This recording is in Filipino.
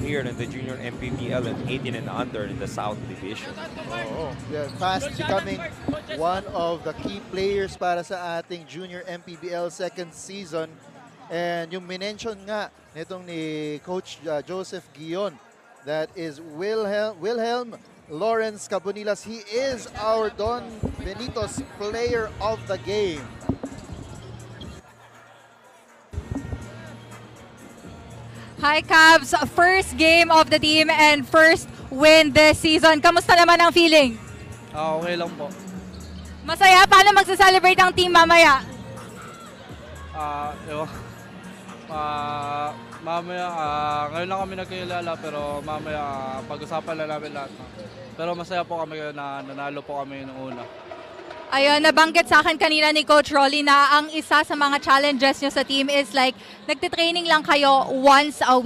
here in the Junior MPBL and 18 and under in the South Division. Oo. Yeah, fast becoming one of the key players para sa ating Junior MPBL second season. And yung minention nga nitong ni Coach Joseph Guion, that is Wilhelm Lawrence Cabonilas. He is our Don Benito's player of the game. Hi Cavs, first game of the team and first win this season. Kamusta naman ang feeling? Okay lang po. Masaya? Paano magsa-celebrate ang team mamaya? Ewan. Mamaya, ngayon lang kami nagkilala pero mamaya pag-usapan na namin lahat. Pero masaya po kami na nanalo po kami noong una. Ayun, nabanggit sa akin kanina ni Coach Rolly na ang isa sa mga challenges nyo sa team is like, nagtitraining lang kayo once a